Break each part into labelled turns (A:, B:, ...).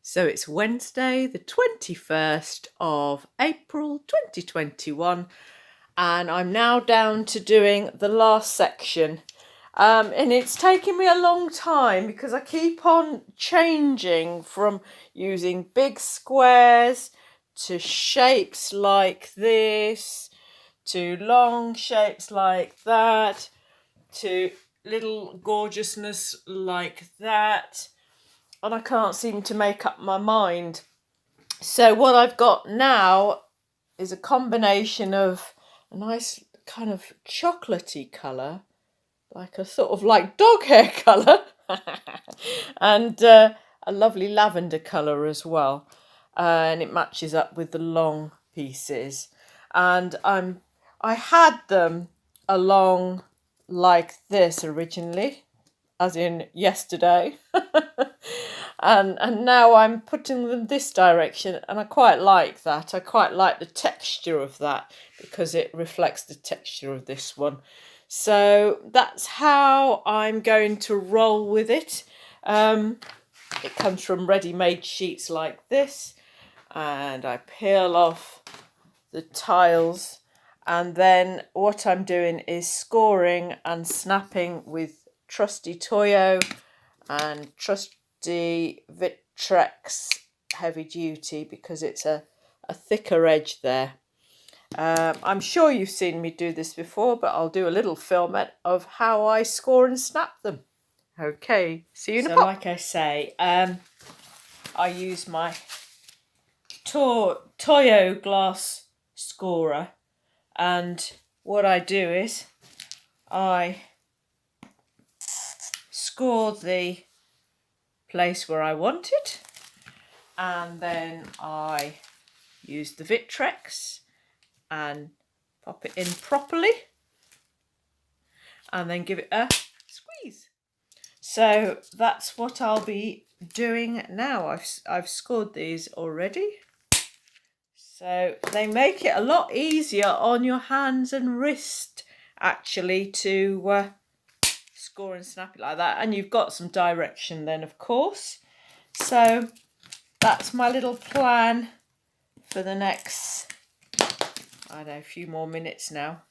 A: So it's Wednesday, the 21st of April 2021, and I'm now down to doing the last section. And it's taking me a long time because I keep on changing from using big squares to shapes like this, to long shapes like that, to little gorgeousness like that. And I can't seem to make up my mind. So what I've got now is a combination of a nice kind of chocolatey colour, like a sort of like dog hair colour, and a lovely lavender colour as well. And it matches up with the long pieces. And I had them along like this originally, as in yesterday. and now I'm putting them this direction, and I quite like that. I quite like the texture of that because it reflects the texture of this one. So that's how I'm going to roll with it. It comes from ready-made sheets like this, and I peel off the tiles, and then what I'm doing is scoring and snapping with trusty Toyo and trusty Vitrex heavy duty because it's a thicker edge there. I'm sure you've seen me do this before, but I'll do a little filmette of how I score and snap them. Okay, see you in a pop. So like I say, I use my Toyo glass scorer, and what I do is I score the place where I want it, and then I use the Vitrex and pop it in properly, and then give it a squeeze. So that's what I'll be doing now. I've scored these already, so they make it a lot easier on your hands and wrist actually to score and snap it like that, and you've got some direction then, of course. So that's my little plan for the next, I don't know, a few more minutes now,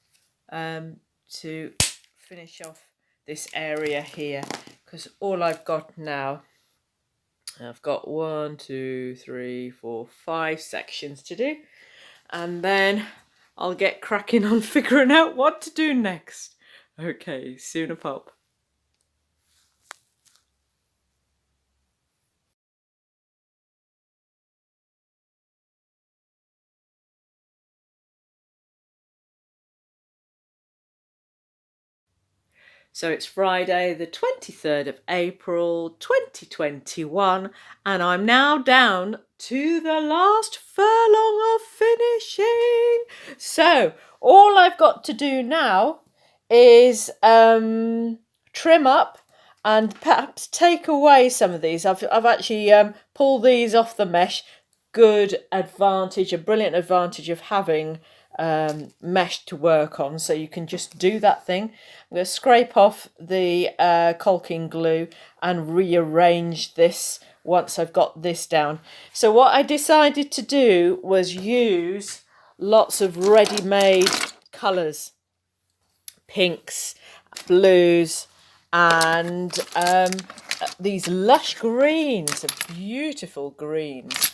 A: to finish off this area here, because all I've got now, I've got 1, 2, 3, 4, 5 sections to do, and then I'll get cracking on figuring out what to do next. Okay, soon a pop. So it's Friday the 23rd of April 2021, and I'm now down to the last furlong of finishing. So all I've got to do now is trim up and perhaps take away some of these. I've actually pulled these off the mesh. Good advantage, a brilliant advantage of having mesh to work on, so you can just do that thing. I'm going to scrape off the caulking glue and rearrange this once I've got this down. So what I decided to do was use lots of ready-made colours, pinks, blues, and these lush greens, beautiful greens.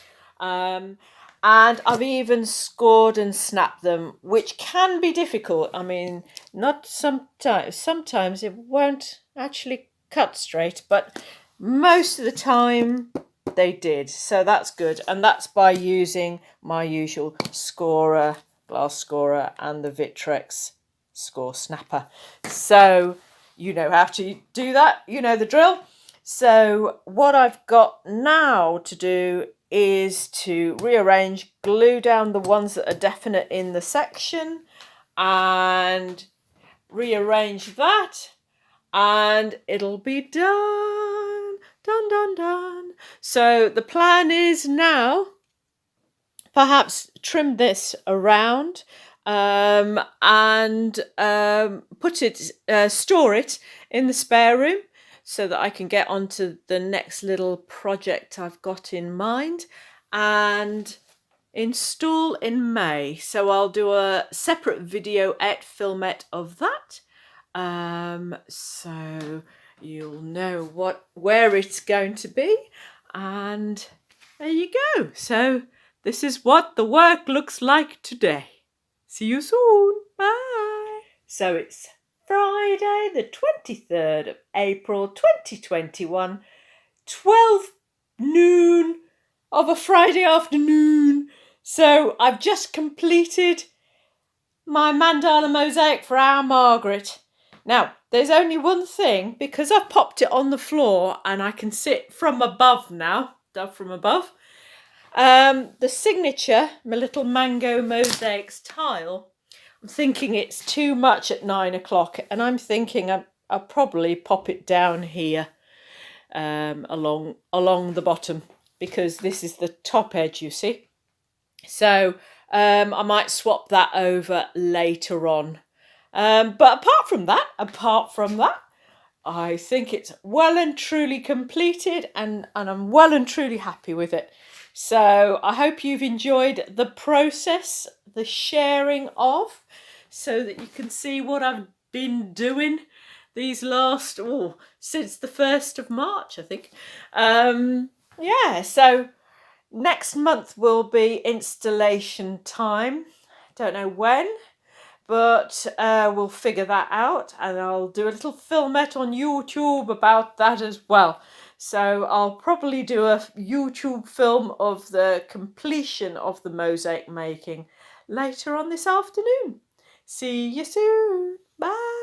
A: And I've even scored and snapped them, which can be difficult. I mean, not sometimes it won't actually cut straight, but most of the time they did. So that's good. And that's by using my usual scorer, glass scorer, and the Vitrex score snapper. So you know how to do that. You know the drill. So what I've got now to do is to rearrange, glue down the ones that are definite in the section, and rearrange that, and it'll be done. Done. So the plan is now perhaps trim this around, and store it in the spare room. so that I can get on to the next little project I've got in mind and install in May. So I'll do a separate video at filmette of that. So you'll know where it's going to be, and there you go. So this is what the work looks like today. See you soon. Bye. So it's Friday the 23rd of April 2021, 12 noon of a Friday afternoon. So I've just completed my mandala mosaic for our Margaret. Now, there's only one thing, because I've popped it on the floor and I can sit from above now, from above. The signature, my little mango mosaics tile, I'm thinking it's too much at 9 o'clock, and I'm thinking I'll probably pop it down here along the bottom, because this is the top edge, you see. So I might swap that over later on. But apart from that, I think it's well and truly completed, and I'm well and truly happy with it. So I hope you've enjoyed the process, the sharing of, so that you can see what I've been doing these last, since the 1st of March, I think. Yeah, so next month will be installation time. Don't know when, but we'll figure that out, and I'll do a little filmette on YouTube about that as well. So I'll probably do a YouTube film of the completion of the mosaic making later on this afternoon. See you soon. Bye.